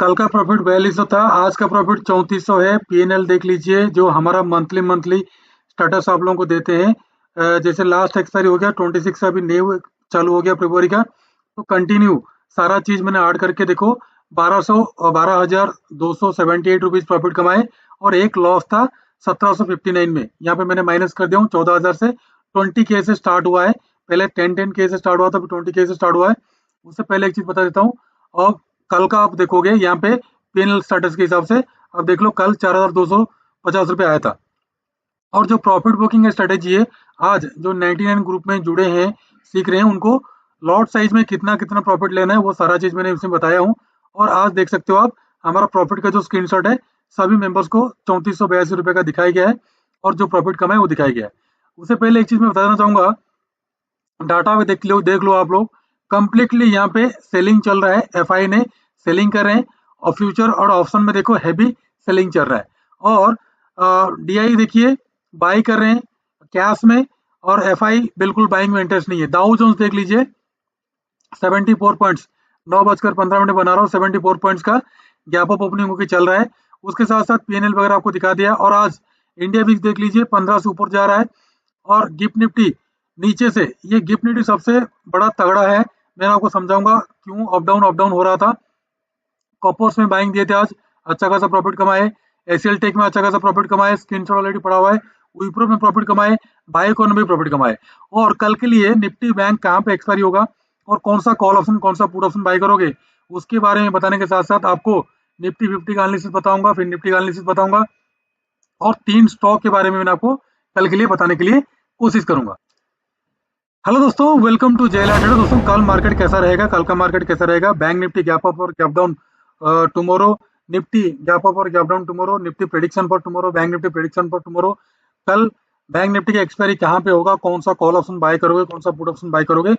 कल का प्रॉफिट 4200 था, आज का प्रॉफिट 3400 है। पीएनएल देख लीजिए, जो हमारा मंथली मंथली स्टेटस आप लोगों को देते हैं। जैसे लास्ट एक्सपायरी हो गया 26, अभी न्यू चालू हो गया फरवरी का। तो कंटिन्यू सारा चीज मैंने ऐड करके देखो, 12,278 प्रॉफिट कमाए। और एक लॉस था 1759 में, यहाँ पे मैंने माइनस कर दिया हूँ 14,000 से। 20 के से स्टार्ट हुआ है, पहले 10 के से स्टार्ट हुआ था, 20 के से स्टार्ट हुआ है। उससे पहले एक चीज बता देता हूँ। और कल का आप देखोगे यहाँ पे पीएनएल स्टेटस के हिसाब से, अब देख लो कल 4,250 रुपये आया था। और जो प्रॉफिट बुकिंग स्ट्रेटेजी है, आज जो 99 ग्रुप में जुड़े हैं, सीख रहे हैं, उनको लॉट साइज में कितना कितना प्रॉफिट लेना है वो सारा चीज मैंने इसमें बताया हूँ। और आज देख सकते हो आप, हमारा प्रॉफिट का जो स्क्रीनशॉट है, सभी मेंबर्स को 3482 रुपये का दिखाया गया है। और जो प्रॉफिट कमाए वो दिखाया गया है। उससे पहले एक चीज मैं बताना चाहूंगा, डाटा में देख लो आप लोग। कंप्लीटली यहाँ पे सेलिंग चल रहा है, एफआई ने सेलिंग कर रहे हैं। और फ्यूचर और ऑप्शन में देखो हैवी सेलिंग चल रहा है। और डीआई देखिए, बाई कर रहे हैं कैश में। और एफआई बिल्कुल बाइंग में इंटरेस्ट नहीं है। दाऊ जोन्स देख लीजिए, 74 पॉइंट्स, 9:15 बना रहा हूँ, 74 पॉइंट्स का गैप अप ओपनिंग होकर चल रहा है। उसके साथ साथ पीएनएल वगैरह आपको दिखा दिया। और आज इंडिया विक्स देख लीजिए, 15 से ऊपर जा रहा है। और गिफ्ट निफ्टी नीचे से, ये गिफ्ट निफ्टी सबसे बड़ा तगड़ा है। मैं आपको समझाऊंगा क्यों अप डाउन हो रहा था। कॉपर्स में बाइंग दिए थे आज, अच्छा खासा प्रॉफिट कमाए। एसीएल टेक में अच्छा खासा प्रॉफिट कमाए, स्क्रीनशॉट ऑलरेडी पड़ा हुआ है। विप्रो में प्रॉफिट कमाए, बायोकॉन में प्रॉफिट कमाए। और कल के लिए निफ्टी बैंक कहाँ पे एक्सपायरी होगा, और कौन सा कॉल ऑप्शन कौन सा पुट ऑप्शन बाय करोगे, उसके बारे में बताने के साथ साथ आपको निफ्टी 50 का एनालिसिस बताऊंगा, फिर निफ्टी का एनालिसिस बताऊंगा। और 3 स्टॉक के बारे में मैं आपको कल के लिए बताने के लिए कोशिश करूंगा। हेलो दोस्तों, वेलकम टू जेएलआर ट्रेडर। दोस्तों, कल मार्केट कैसा रहेगा, कल का मार्केट कैसा रहेगा? बैंक निफ्टी गैप अप और gap down tomorrow. Nifty gap up और gap down tomorrow. Nifty prediction for tomorrow, bank Nifty prediction for tomorrow. कल बैंक निफ्टी की एक्सपायरी कहाँ पे होगा, कौन सा कॉल ऑप्शन बाय करोगे, कौन सा पुट ऑप्शन बाय करोगे,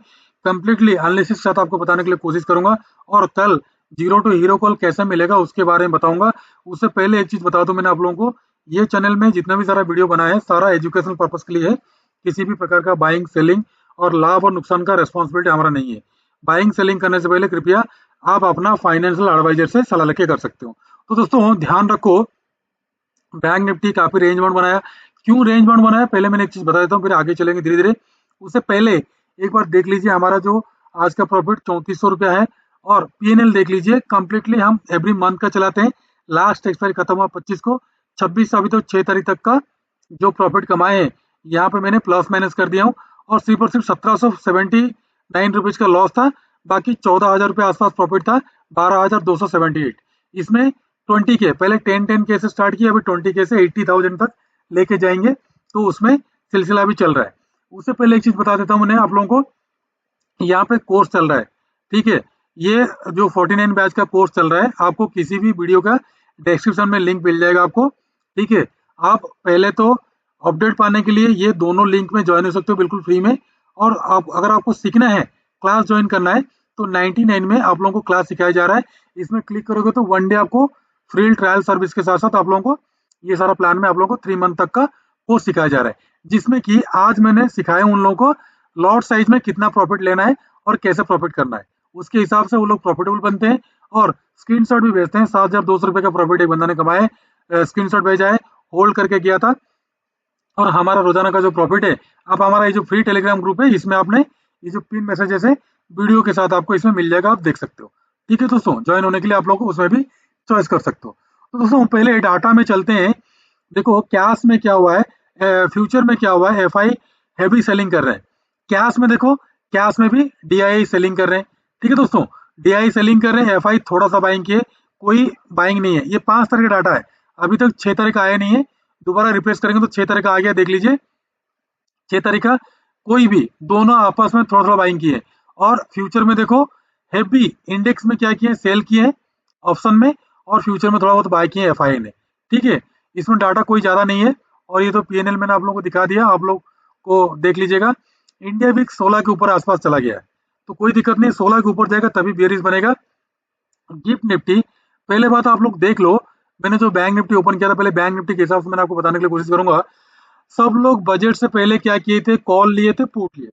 कंप्लीटली एनालिसिस के साथ आपको बताने के लिए कोशिश करूंगा। और कल जीरो टू हीरो कॉल कैसे मिलेगा उसके बारे में बताऊंगा। उससे पहले एक चीज बता दूं, मैंने आप लोगों को, ये चैनल में जितना भी सारा वीडियो बनाया है, सारा एजुकेशनल पर्पज के लिए है। किसी भी प्रकार का बाइंग सेलिंग और लाभ और नुकसान का रेस्पॉन्सिबिलिटी हमारा नहीं है। बाइंग सेलिंग करने से पहले कृपया आप अपना फाइनेंशियल एडवाइजर से सलाह लेके कर सकते हो। तो दोस्तों ध्यान रखो, बैंक निफ्टी काफी रेंज बाउंड बनाया। क्यों रेंज बाउंड बनाया, पहले मैंने एक चीज बता देता हूँ, फिर आगे चलेंगे धीरे धीरे। उससे पहले एक बार देख लीजिए, हमारा जो आज का प्रॉफिट 3400 रुपया है। और पीएनएल देख लीजिए, कंप्लीटली हम एवरी मंथ का चलाते हैं। लास्ट एक्सपायरी खत्म हुआ 25 को, 26 से अभी तो 6 तारीख तक का जो प्रॉफिट कमाए हैं, यहाँ पे मैंने प्लस माइनस कर दिया हूँ। और सिर्फ और सिर्फ 1779 रुपीज का लॉस था। बाकी 14,000 रुपये आसपास प्रॉफिट था, 12,278। इसमें 20 के, पहले 10 के से स्टार्ट किया, अभी 20 के से 80,000 तक लेके जाएंगे। तो उसमें सिलसिला भी चल रहा है। उससे पहले एक चीज बता देता हूँ मैंने आप लोगों को, यहाँ पे कोर्स चल रहा है, ठीक है। ये जो 49 बैच का कोर्स चल रहा है, आपको किसी भी वीडियो का डिस्क्रिप्शन में लिंक मिल जाएगा आपको, ठीक है। आप पहले तो अपडेट पाने के लिए ये दोनों लिंक में ज्वाइन हो सकते हो बिल्कुल फ्री में। और आप अगर आपको सीखना है, क्लास ज्वाइन करना है, तो 99 में आप लोगों को क्लास सिखाया जा रहा है। इसमें क्लिक करोगे तो 1 डे आपको फ्री ट्रायल सर्विस के साथ साथ आप लोगों को ये सारा प्लान में आप लोगों को 3 मंथ तक का कोर्स सिखाया जा रहा है। जिसमें कि आज मैंने सिखाया उन लोगों को लॉट साइज में कितना प्रॉफिट लेना है और कैसे प्रॉफिट करना है। उसके हिसाब से वो लोग प्रॉफिटेबल बनते हैं। और स्क्रीनशॉट भी भेजते हैं, 7,200 रुपए का प्रॉफिट एक बंदा ने कमाया है, स्क्रीनशॉट भेजा है, होल्ड करके किया था। और हमारा रोजाना का जो प्रॉफिट है, आप हमारा ये जो फ्री टेलीग्राम ग्रुप है, इसमें आपने ये जो पिन मैसेजेस है वीडियो के साथ आपको इसमें मिल जाएगा, आप देख सकते हो। ठीक है दोस्तों, ज्वाइन होने के लिए आप लोग को उसमें भी चॉइस कर सकते हो। तो दोस्तों पहले डाटा में चलते हैं। देखो कैश में क्या हुआ है, फ्यूचर में क्या हुआ है, एफआई हैवी सेलिंग कर रहे हैं। कैश में देखो, कैश में भी डीआई सेलिंग कर रहे हैं। ठीक है दोस्तों, डीआई सेलिंग कर रहे हैं, एफआई थोड़ा सा बाइंग किए, कोई बाइंग नहीं है। ये 5 तारीख का डाटा है, अभी तक 6 तारीख का आया नहीं है। दोबारा रिफ्रेश करेंगे तो 6 तारीख का आ गया, देख लीजिए 6 तारीख का। कोई भी दोनों आपस में थोड़ा थोड़ा बाइंग किए। और फ्यूचर में देखो, हैवी इंडेक्स में क्या किए, सेल किए ऑप्शन में। और फ्यूचर में थोड़ा बहुत बाय किए एफआई ने, ठीक है। इसमें डाटा कोई ज्यादा नहीं है। और ये तो पीएनएल मैंने आप लोगों को दिखा दिया, आप लोग को देख लीजिएगा। इंडिया विक्स 16 के ऊपर आसपास चला गया है, तो कोई दिक्कत नहीं, 16 के ऊपर जाएगा तभी बेरिस बनेगा। गिफ्ट निफ्टी, पहले बात आप लोग देख लो, मैंने जो बैंक निफ्टी ओपन किया था, पहले बैंक निफ्टी के हिसाब से मैंने आपको बताने के लिए कोशिश करूंगा। सब लोग बजट से पहले क्या किए थे, कॉल लिए थे, पुट लिए।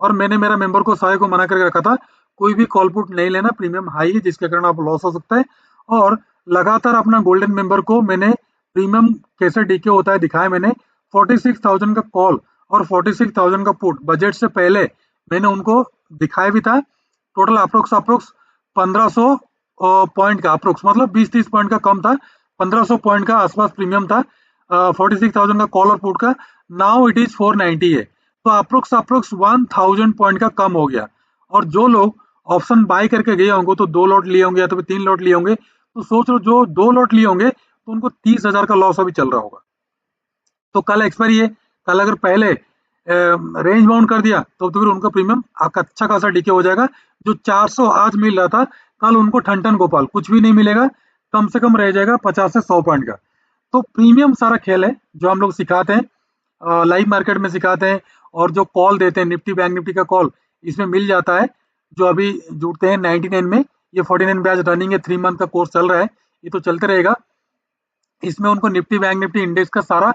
और मैंने मेरा मेंबर को सारे को मना करके रखा था, कोई भी कॉल पुट नहीं लेना, प्रीमियम हाई है जिसके कारण आप लॉस हो सकता है। और लगातार अपना गोल्डन मेंबर को मैंने प्रीमियम कैसे डीके होता है दिखाया मैंने। 46,000 का कॉल और 46,000 का पुट बजट से पहले मैंने उनको दिखाया भी था। टोटल अप्रोक्स अप्रोक्स 1500 पॉइंट का अप्रोक्स, मतलब 20-30 पॉइंट का कम था, 1500 पॉइंट का आसपास प्रीमियम था 46,000 का कॉल और पुट का। नाउ इट इज 490 है, तो अप्रोक्स अप्रोक्स 1000 पॉइंट का कम हो गया। और जो लोग ऑप्शन बाय करके गए होंगे तो 2 लॉट लिए होंगे या तो फिर 3 लॉट लिए होंगे, तो सोच लो जो 2 लॉट लिए होंगे तो उनको 30,000 का लॉस अभी चल रहा होगा। तो कल एक्सपायरी है, कल अगर पहले रेंज बाउंड कर दिया तो फिर उनका प्रीमियम अच्छा खासा डीके हो जाएगा। जो 400 आज मिल रहा था, कल उनको ठन ठन गोपाल कुछ भी नहीं मिलेगा, कम से कम रह जाएगा 50 से 100 पॉइंट का। तो प्रीमियम सारा खेल है जो हम लोग सिखाते हैं, लाइव मार्केट में सिखाते हैं। और जो कॉल देते हैं निफ्टी बैंक निफ्टी का कॉल इसमें मिल जाता है, जो अभी जुड़ते हैं 99 में। ये 49 ब्याज रनिंग है, 3 मंथ का कोर्स चल रहा है, ये तो चलते रहेगा। इसमें उनको निफ्टी बैंक निफ्टी इंडेक्स का सारा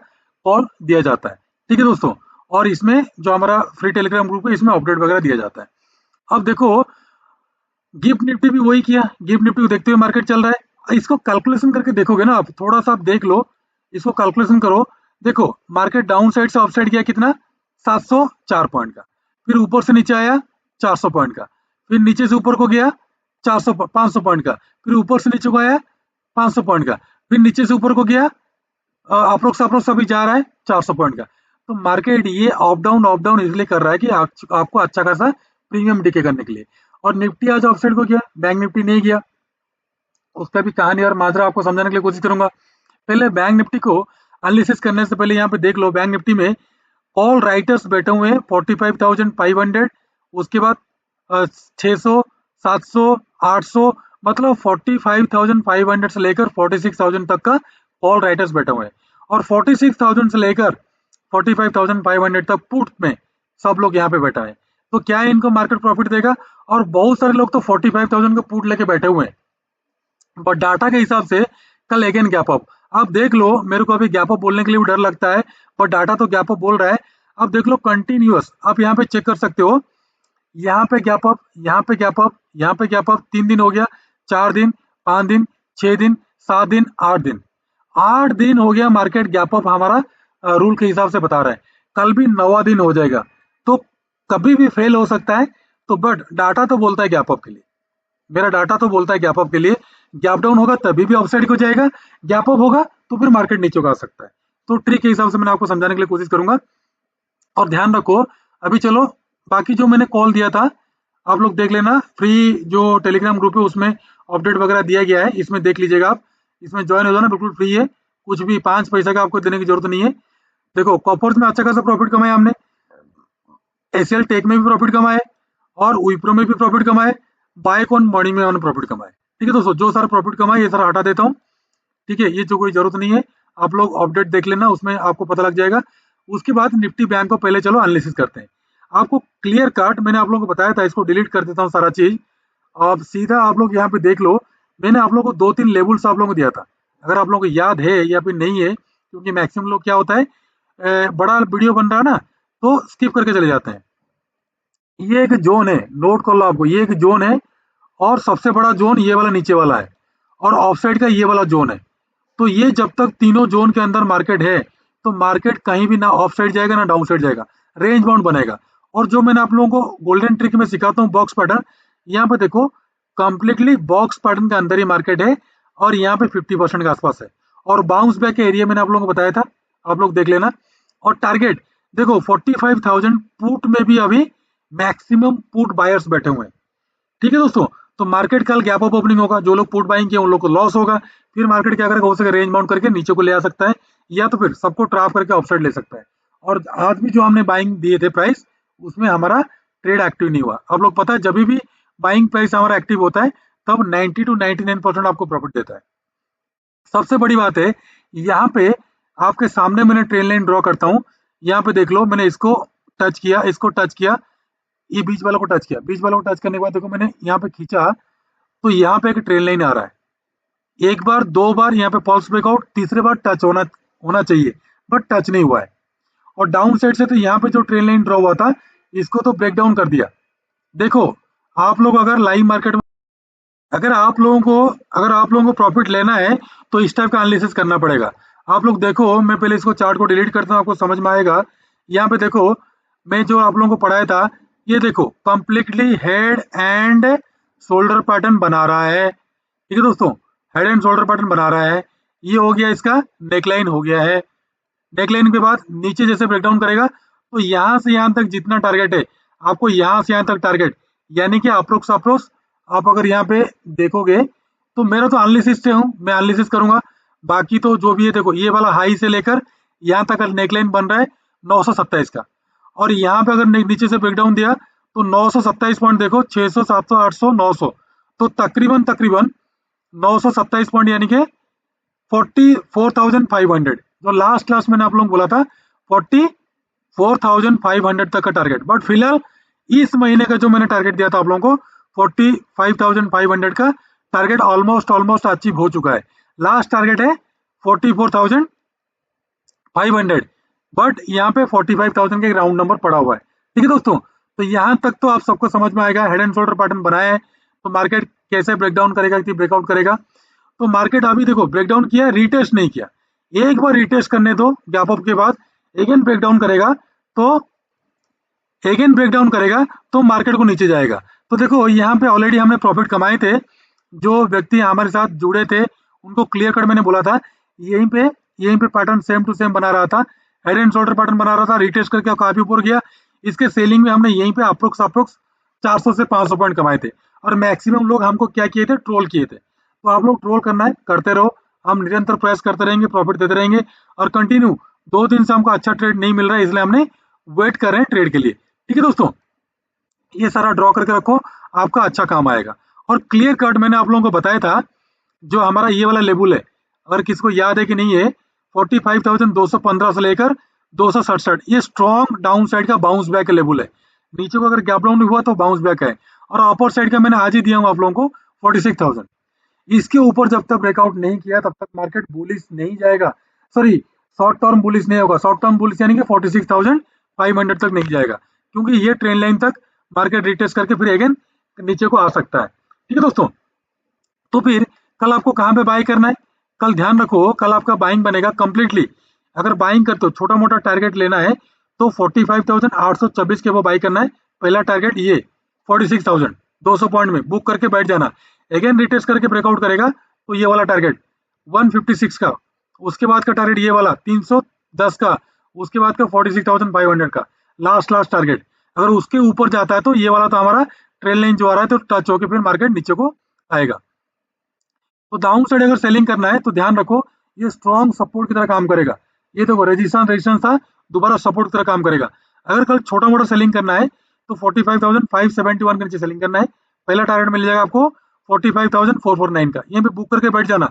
कॉल दिया जाता है, ठीक है दोस्तों। और इसमें जो हमारा फ्री टेलीग्राम ग्रुप है इसमें अपडेट वगैरह दिया जाता है। अब देखो गिफ्ट निफ्टी भी वही किया, गिफ्ट निफ्टी को देखते हुए मार्केट चल रहा है। इसको कैलकुलेशन करके देखोगे ना, आप थोड़ा सा आप देख लो, इसको कैलकुलेशन करो। देखो मार्केट डाउन साइड से अप साइड गया कितना, 704 पॉइंट का, फिर ऊपर से नीचे आया 400 पॉइंट का, फिर नीचे से ऊपर को गया 500 पॉइंट का, फिर ऊपर से नीचे को आया 500 पॉइंट का, फिर नीचे से ऊपर को गया अप्रोक्स अप्रोक्स अभी जा रहा है 400 पॉइंट का। तो मार्केट ये अप डाउन इसलिए कर रहा है कि आपको अच्छा खासा प्रीमियम डीके करने के लिए। और निफ्टी आज ऑफसाइड को गया, बैंक निफ्टी नहीं गया, उसका भी कहानी और माजरा आपको समझाने के लिए कोशिश करूंगा। पहले बैंक निफ्टी को एनालिसिस करने से पहले यहाँ पे देख लो, बैंक निफ्टी में ऑल राइटर्स बैठे हुए हैं 45,500, उसके बाद 600, 700, 800, मतलब 45,500 से लेकर 46,000 तक का ऑल राइटर्स बैठे हुए हैं। और 46,000 से लेकर 45,500 तक पुट में सब लोग यहाँ पे बैठा है। तो क्या है, इनको मार्केट प्रॉफिट देगा। और बहुत सारे लोग तो 45,000 का पुट लेके बैठे हुए हैं, बट डाटा के हिसाब से कल अगेन गैप अप। आप देख लो, मेरे को अभी गैप अप बोलने के लिए भी डर लगता है, पर डाटा तो गैप अप बोल रहा है। अब देख लो कंटिन्यूअस, आप यहाँ पे चेक कर सकते हो, यहाँ पे गैप अप, यहाँ पे गैप अप, यहाँ पे गैप अप, 3 दिन हो गया, 4 दिन, 5 दिन, 6 दिन, 7 दिन, 8 दिन, 8 दिन हो गया मार्केट गैप अप हमारा रूल के हिसाब से बता रहा है। कल भी 9वां दिन हो जाएगा, तो कभी भी फेल हो सकता है। तो बट डाटा तो बोलता है गैप अप के लिए, मेरा डाटा तो बोलता है गैप अप के लिए। गैप डाउन होगा तभी भी अपसाइड को जाएगा, गैप अप होगा तो फिर मार्केट नीचे को आ सकता है। तो ट्रिक के हिसाब से मैंने आपको समझाने के लिए कोशिश करूंगा। और ध्यान रखो, अभी चलो बाकी जो मैंने कॉल दिया था आप लोग देख लेना, फ्री जो टेलीग्राम ग्रुप है उसमें अपडेट वगैरह दिया गया है, इसमें देख लीजिएगा आप, इसमें ज्वाइन हो जाना, बिल्कुल फ्री है, कुछ भी 5 पैसा का आपको देने की जरूरत नहीं है। देखो कॉपर्स में अच्छा खासा प्रॉफिट कमाया हमने, एसीएल टेक में भी प्रॉफिट कमाए, और विप्रो में भी प्रॉफिट कमाए, बायकॉन मॉर्निंग में हमने प्रॉफिट कमाए। ठीक है दोस्तों, जो सारा प्रॉफिट कमाए ये सारा हटा देता हूँ, ठीक है, ये जो कोई जरूरत नहीं है। आप लोग अपडेट देख लेना, उसमें आपको पता लग जाएगा। उसके बाद निफ्टी बैंक को पहले चलो एनालिसिस करते हैं। आपको क्लियर कट मैंने आप लोगों को बताया था, इसको डिलीट कर देता हूँ सारा चीज। अब सीधा आप लोग यहाँ पे देख लो, मैंने आप लोगों को 2-3 लेबल्स आप लोगों को दिया था, अगर आप लोगों को याद है या फिर नहीं है, क्योंकि मैक्सिमम लोग क्या होता है बड़ा वीडियो बन रहा है ना तो स्किप करके चले जाते हैं। ये एक जोन है, नोट कर लो आपको, ये एक जोन है, और सबसे बड़ा जोन ये वाला नीचे वाला है, और ऑफसाइड का ये वाला जोन है। तो ये जब तक तीनों जोन के अंदर मार्केट है, तो मार्केट कहीं भी ना ऑफ साइड जाएगा ना डाउन साइड जाएगा, रेंज बाउंड बनेगा। और जो मैंने आप लोगों को गोल्डन ट्रिक में सिखाता हूँ बॉक्स पैटर्न, यहाँ पे देखो कंप्लीटली बॉक्स पैटर्न के अंदर ही मार्केट है, और यहाँ पे 50% के आसपास है। और बाउंस बैक एरिया मैंने आप लोगों को बताया था, आप लोग देख लेना। और टारगेट देखो 45,000 पुट में भी अभी मैक्सिमम पुट बायर्स बैठे हुए हैं। ठीक है दोस्तों, तो मार्केट कल गैप अप ओपनिंग होगा, जो लोग पुट बाइंग किए उन लोग को लॉस होगा। फिर मार्केट क्या करेगा, हो सके रेंज बाउंड करके नीचे को ले आ सकता है, या तो फिर सबको ट्रैप करके ऑफसाइड ले सकता है। और आज भी जो हमने बाइंग दिए थे प्राइस, उसमें हमारा ट्रेड एक्टिव नहीं हुआ। आप लोग पता है जब भी बाइंग प्राइस हमारा एक्टिव होता है तब 90 to 99% आपको प्रॉफिट देता है। सबसे बड़ी बात है, यहाँ पे आपके सामने मैंने ट्रेन लाइन ड्रॉ करता हूँ, यहाँ पे देख लो, मैंने इसको टच किया, इसको टच किया, ये बीच वाला को टच किया, बीच वाला को टच करने के बाद देखो मैंने यहाँ पे खींचा, तो यहाँ पे एक ट्रेन लाइन आ रहा है। एक बार, दो बार यहाँ पे पॉल्स ब्रेकआउट, तीसरे बार टच होना होना चाहिए, बट टच नहीं हुआ है। और डाउन साइड से तो यहाँ पे जो ट्रेन लाइन ड्रॉ हुआ था, इसको तो ब्रेक डाउन कर दिया। देखो आप लोग अगर लाइव मार्केट अगर आप लोगों को प्रॉफिट लेना है तो इस टाइप का एनालिसिस करना पड़ेगा। आप लोग देखो, मैं पहले इसको चार्ट को डिलीट करता हूँ, आपको समझ में आएगा। यहाँ पे देखो, मैं जो आप लोगों को पढ़ाया था, ये देखो completely head and shoulder pattern बना रहा है। ठीक है दोस्तों, हेड एंड शोल्डर पैटर्न बना रहा है। ये हो गया, इसका नेकलाइन हो गया है। नेकलाइन के बाद नीचे जैसे ब्रेकडाउन करेगा तो यहाँ से यहाँ तक जितना टारगेट है, आपको यहाँ से यहाँ तक टारगेट, यानी कि अप्रोक्स अप्रोक्स आप अगर यहाँ पे देखोगे तो मेरा तो एनालिसिस से हूँ, मैं एनालिसिस करूंगा। बाकी तो जो भी है, देखो ये वाला हाई से लेकर यहाँ तक नेकलाइन बन रहा है 927 का, और यहाँ पे अगर नीचे से ब्रेकडाउन दिया तो 927 पॉइंट, देखो 600 700 800 900, तो तकरीबन तकरीबन 927 पॉइंट, यानी कि 44,500, जो लास्ट क्लास मैंने आप लोगों को बोला था 44,500 तक का टारगेट। बट फिलहाल इस महीने का जो मैंने टारगेट दिया था आप लोगों को 45,500 का टारगेट ऑलमोस्ट ऑलमोस्ट अचीव हो चुका है। लास्ट टारगेट है 44,500, बट यहाँ पे 45,000 का राउंड नंबर पड़ा हुआ है। ठीक है दोस्तों, तो यहाँ तक तो आप सबको समझ में आएगा। हेड एंड शोल्डर पैटर्न बनाया है तो मार्केट कैसे ब्रेकडाउन करेगा, ब्रेकआउट करेगा। तो मार्केट अभी देखो ब्रेकडाउन किया, रिटेस्ट नहीं किया। एक बार रिटेस्ट करने दो गैप अप के बाद, अगेन ब्रेकडाउन करेगा तो मार्केट को नीचे जाएगा। तो देखो यहाँ पे ऑलरेडी हमने प्रॉफिट कमाए थे। जो व्यक्ति हमारे साथ जुड़े थे उनको क्लियर कट मैंने बोला था, यहीं पे पैटर्न सेम टू सेम बना रहा था, हेड एंड शोल्डर पैटर्न बना रहा था, रिटेस्ट करके काफी ऊपर गया। इसके सेलिंग में हमने यहीं पे अप्रोक्स अप्रोक्स 400 से 500 पॉइंट कमाए थे, और मैक्सिमम लोग हमको क्या किए थे, ट्रोल किए थे। तो आप लोग ट्रोल करना है, करते रहो, हम निरंतर प्रयास करते रहेंगे, प्रॉफिट देते रहेंगे, और कंटिन्यू 2 दिन से हमको अच्छा ट्रेड नहीं मिल रहा है, इसलिए हमने वेट कर रहे हैं ट्रेड के लिए। ठीक है दोस्तों, ये सारा ड्रॉ करके रखो, आपका अच्छा काम आएगा। और क्लियर कट मैंने आप लोगों को बताया था, जो हमारा ये वाला लेवल है, अगर किसको याद है कि नहीं है, 45,215 से लेकर 267, ये स्ट्रॉन्ग डाउन साइड का बाउंस बैक लेवल है। नीचे को अगर गैप डाउन हुआ तो बाउंस बैक है, और अपर साइड का मैंने आज ही दिया हूँ आप लोगों को 46,000। इसके ऊपर जब तक ब्रेकआउट नहीं किया तब तक मार्केट बुलिश नहीं जाएगा, सॉरी शॉर्ट टर्म बुलिश नहीं होगा। शॉर्ट टर्म बुलिश यानी कि 46,500 तक नहीं जाएगा, क्योंकि ये ट्रेंड लाइन तक मार्केट रिटेस्ट करके फिर अगेन नीचे को आ सकता है। ठीक है दोस्तों, तो फिर कल आपको कहाँ पे बाई करना है, कल ध्यान रखो, कल आपका बाइंग बनेगा कंप्लीटली। अगर बाइंग करते हो, छोटा मोटा टारगेट लेना है तो 45,824 के वो बाई करना है। पहला टारगेट ये 46,000 200 पॉइंट में बुक करके बैठ जाना। अगेन रिटेस्ट करके ब्रेकआउट करेगा तो ये वाला टारगेट 156 का, उसके बाद का टारगेट ये वाला 310 का, उसके बाद का 46,500 का लास्ट टारगेट। अगर उसके ऊपर जाता है तो ये वाला तो हमारा ट्रेल लाइन जो आ रहा है तो टच होकर फिर मार्केट नीचे को आएगा। तो डाउन साइड अगर सेलिंग करना है तो ध्यान रखो, ये स्ट्रॉन्ग सपोर्ट की तरह काम करेगा। ये देखो रेजिस्टेंस था, दोबारा सपोर्ट की तरह काम करेगा। अगर कल छोटा मोटा सेलिंग करना है तो 45,571 के नीचे सेलिंग करना है। पहला टारगेट मिल जाएगा आपको 45,449 का, यहीं पे बुक करके बैठ जाना।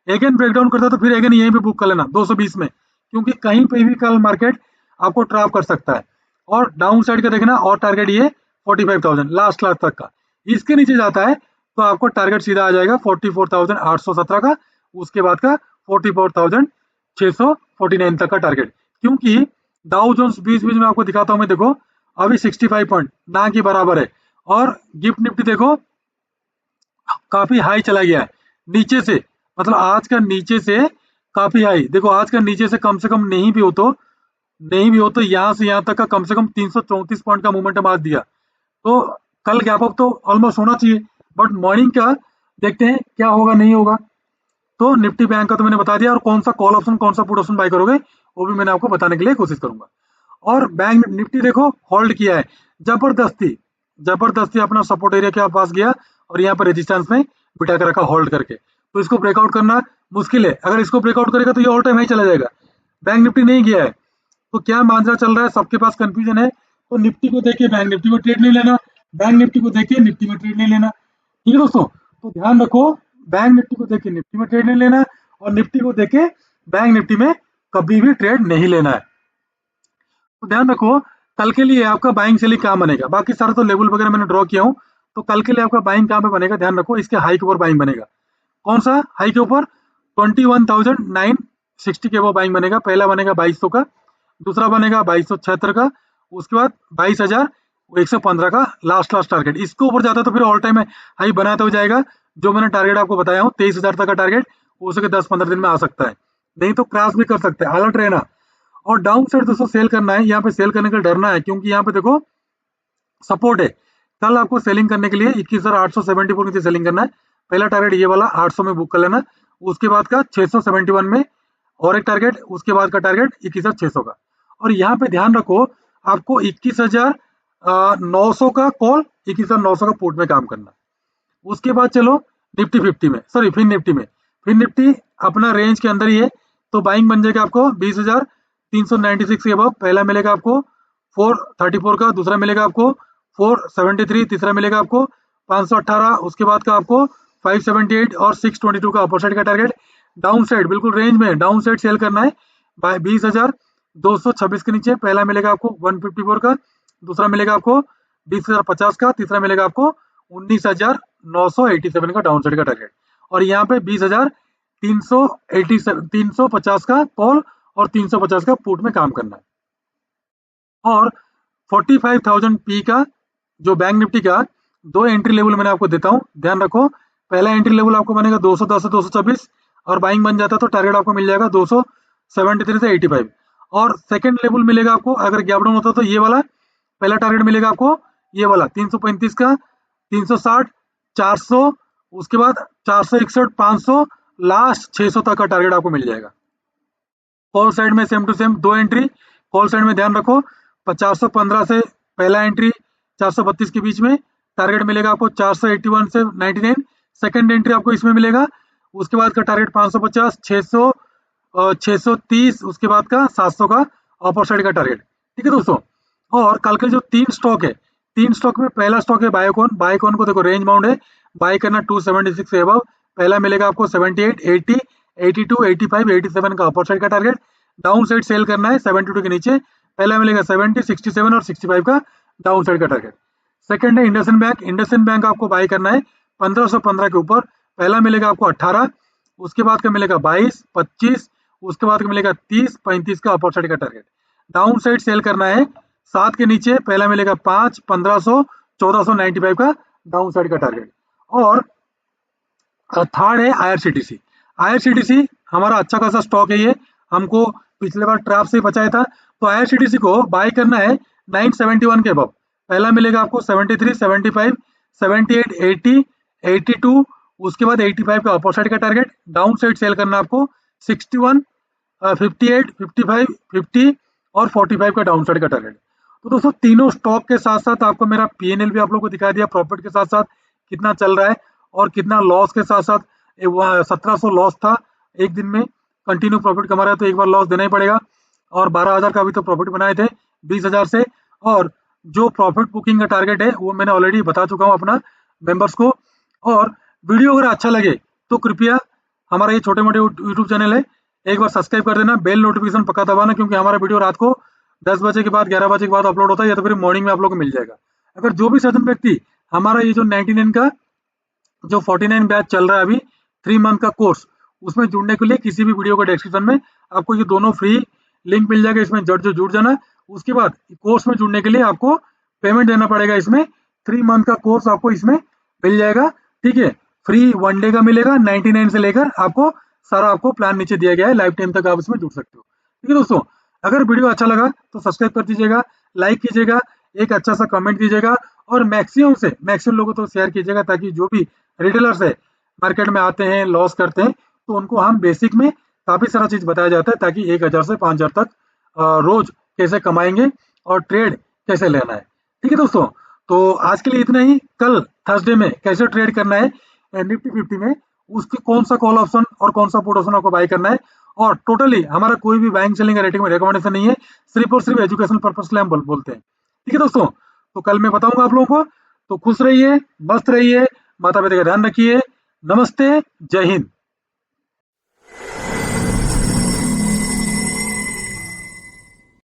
अगेन ब्रेकडाउन करता है तो फिर अगेन यहीं पे बुक कर लेना 220 में, क्योंकि कहीं पे भी कल मार्केट आपको ट्रैप कर सकता है। और डाउन साइड का देखना, और टारगेट ये 45,000 लास्ट तक का। इसके नीचे जाता है तो आपको टारगेट सीधा आ जाएगा 44,817 का, उसके बाद का 44,649 तक का टारगेट। क्योंकि डाउ जोन्स बीच बीच में आपको दिखाता हूं मैं, देखो अभी 65 पॉइंट ना के बराबर है, और गिफ्ट निफ्टी देखो काफी हाई चला गया है नीचे से, मतलब आज का नीचे से काफी हाई। देखो आज का नीचे से कम नहीं भी हो तो यहाँ से यहाँ तक का कम से कम 334 पॉइंट का मोमेंटम आज दिया। तो कल गैप अप तो ऑलमोस्ट होना चाहिए, बट मॉर्निंग का देखते हैं क्या होगा नहीं होगा। तो निफ्टी बैंक का तो मैंने बता दिया, और कौन सा कॉल ऑप्शन कौन सा पुट ऑप्शन बाय करोगे वो भी मैंने आपको बताने के लिए कोशिश करूंगा। और बैंक निफ्टी देखो होल्ड किया है, जबरदस्ती जबरदस्ती अपना सपोर्ट एरिया के पास गया, और यहाँ पर रेजिस्टेंस में बिठा कर रखा होल्ड करके। तो इसको ब्रेकआउट करना मुश्किल है, अगर इसको ब्रेकआउट करेगा तो ये ऑल टाइम हाई चला जाएगा। बैंक निफ्टी नहीं गया है, तो क्या मांझा चल रहा है, सबके पास कंफ्यूजन है। तो निफ्टी को देख के बैंक निफ्टी में ट्रेड नहीं लेना, बैंक निफ्टी को देख के निफ्टी में ट्रेड नहीं लेना। ठीक है दोस्तों, तो ध्यान रखो, बैंक निफ्टी को देख के निफ्टी में ट्रेड नहीं लेना, और निफ्टी को देख के बैंक निफ्टी में कभी भी ट्रेड नहीं लेना है। तो ध्यान रखो, कल के लिए आपका बाइंग सेलिंग कहाँ बनेगा, बाकी सारा तो लेवल वगैरह मैंने ड्रॉ किया हूँ। तो कल के लिए आपका बाइंग कहाँ पे बनेगा, ध्यान रखो, इसके हाई के ऊपर बाइंग बनेगा। कौन सा हाई के ऊपर, 21,960 के वो बाइंग बनेगा। पहला बनेगा 2200 का, दूसरा बनेगा 2276 का, उसके बाद 22,115 का लास्ट टारगेट। इसके ऊपर जाता है तो फिर ऑल टाइम हाई बनाते हो जाएगा जो मैंने टारगेट आपको बताया हूँ 23,000 तक का टारगेट हो सके 10-15 दिन में आ सकता है, नहीं तो क्रैश भी कर सकते हैं, अलर्ट रहना। और डाउन साइड दोस्तों सेल करना है, यहाँ पे सेल करने का डरना है, क्योंकि यहाँ पे देखो सपोर्ट है। कल आपको सेलिंग करने के लिए 21,874 नीचे सेलिंग करना है। पहला टारगेट ये वाला 800 में बुक कर लेना, उसके बाद का 671 में और एक टारगेट, उसके बाद का टारगेट 21,600 का। और यहाँ पे ध्यान रखो आपको 21,900 का कॉल, 21,900 का पुट में काम करना। उसके बाद चलो निफ्टी 50 में, सॉरी फिन निफ्टी में। फिन निफ्टी अपना रेंज के अंदर ही है, तो बाइंग बन जाएगा आपको 20,396 के अबव। पहला मिलेगा आपको 434 का, दूसरा मिलेगा आपको 473, तीसरा मिलेगा आपको 518, उसके बाद का आपको 578 और 622 का अपर साइड का टारगेट। डाउन साइड बिल्कुल रेंज में डाउन साइड सेल करना है 20,226 के नीचे। पहला मिलेगा आपको 154 का, दूसरा मिलेगा आपको 20,050 का, तीसरा मिलेगा आपको 19,987 का डाउन साइड का टारगेट। और यहाँ पे 350 का कॉल और 350 का पुट में काम करना है। और 45,000 पी का जो बैंक निफ्टी का दो एंट्री लेवल मैंने आपको देता हूँ, ध्यान रखो। पहला एंट्री लेवल आपको बनेगा 210 से 224 और बाइंग बन जाता तो टारगेट आपको मिल जाएगा 273 से 85। और सेकंड लेवल मिलेगा आपको अगर गैप डाउन होता तो ये वाला पहला टारगेट मिलेगा आपको, ये वाला 335 का, 360, 400, उसके बाद 461, 500, लास्ट 600 तक का टारगेट आपको मिल जाएगा। कॉल साइड में सेम टू सेम दो एंट्री। कॉल साइड में ध्यान रखो 415 से पहला एंट्री 432 के बीच में, टारगेट मिलेगा आपको 481 से 99। सेकंड एंट्री आपको इसमें मिलेगा, उसके बाद का टारगेट 550, 600, 630, उसके बाद का 700 का अपर साइड का टारगेट। ठीक है दोस्तों। और कल के जो तीन स्टॉक है, तीन स्टॉक में पहला स्टॉक है बायोकॉन। बायोकॉन को देखो रेंज बाउंड है, बाय करना 276 से अबव। पहला मिलेगा आपको 78, 80, 82, 85, 87 का अपर साइड का टारगेट। डाउन साइड सेल करना है 72 के नीचे। पहला मिलेगा 70, 67 और 65 का डाउन साइड का टारगेट। सेकंड है इंडसइंड बैंक। इंडसइंड बैंक आपको बाय करना है 1515 के ऊपर। पहला मिलेगा आपको 18, उसके बाद का मिलेगा 22, 25, उसके बाद का मिलेगा 30, 35 का अपर साइड का टारगेट। डाउन साइड सेल करना है 7 के नीचे। पहला मिलेगा 5, 1500, 1495 का डाउन साइड का टारगेट। और थर्ड है आईआरसीटीसी। आईआरसीटीसी हमारा अच्छा खासा स्टॉक है, ये हमको पिछले बार ट्रैप से बचाया था। तो आईआरसीटीसी को बाय करना है 971 के अबव। पहला मिलेगा आपको 73, 75, 78, 80, 82, उसके बाद 85 का अपर साइड का टारगेट। डाउन साइड सेल करना आपको 61, 58, 55, 50 और 45 का डाउन साइड का टारगेट। तो दोस्तों तीनों स्टॉक के साथ साथ आपको मेरा पीएनएल भी आप लोगों को दिखा दिया, प्रॉफिट के साथ साथ कितना चल रहा है और कितना लॉस के साथ साथ 1700 लॉस था एक दिन में। कंटिन्यू प्रॉफिट कमा रहा है तो एक बार लॉस देना ही पड़ेगा। और 12,000 का भी तो प्रॉफिट बनाए थे 20,000 से। और जो प्रॉफिट बुकिंग का टारगेट है वो मैंने ऑलरेडी बता चुका हूँ अपना मेंबर्स को। और वीडियो अगर अच्छा लगे तो कृपया हमारा ये छोटे मोटे यूट्यूब चैनल है, एक बार सब्सक्राइब कर देना, बेल नोटिफिकेशन पक्का दबाना, क्योंकि हमारा वीडियो रात को 10 बजे के बाद 11 बजे के बाद अपलोड होता है या तो फिर मॉर्निंग में आप लोग को मिल जाएगा। अगर जो भी सज्जन व्यक्ति हमारा ये जो 99 का जो 49 बैच चल रहा है अभी 3 मंथ का कोर्स, उसमें जुड़ने के लिए किसी भी वीडियो का डिस्क्रिप्शन में आपको ये दोनों फ्री लिंक मिल जाएगा, इसमें जड़ जो जुड़ जाना। उसके बाद कोर्स में जुड़ने के लिए आपको पेमेंट देना पड़ेगा। इसमें 3 मंथ का कोर्स आपको इसमें मिल जाएगा। ठीक है, फ्री 1 डे का मिलेगा 99 से लेकर आपको सारा आपको प्लान नीचे दिया गया है, लाइफ टाइम तक आप इसमें जुड़ सकते हो। ठीक है दोस्तों, अगर वीडियो अच्छा लगा तो सब्सक्राइब कर दीजिएगा, लाइक कीजिएगा, एक अच्छा सा कमेंट दीजिएगा और मैक्सिमम से मैक्सिमम लोगों तो शेयर कीजिएगा, ताकि जो भी रिटेलर्स है मार्केट में आते हैं लॉस करते हैं तो उनको हम बेसिक में काफी सारा चीज बताया जाता है, ताकि 1,000 से 5,000 तक रोज कैसे कमाएंगे और ट्रेड कैसे लेना है। ठीक है दोस्तों, तो आज के लिए इतना ही। कल थर्सडे में कैसे ट्रेड करना है निफ्टी 50 में, उसकी कौन सा कॉल ऑप्शन और कौन सा पुट ऑप्शन आपको बाय करना है। और टोटली हमारा कोई भी बाइंग सेलिंग रेटिंग में रिकमेंडेशन नहीं है, सिर्फ और सिर्फ एजुकेशन पर्पज के लिए हम बोलते हैं। ठीक है दोस्तों, तो कल मैं बताऊंगा आप लोगों को। तो खुश रहिए, मस्त रहिए, माता पिता का ध्यान रखिए। नमस्ते, जय हिंद।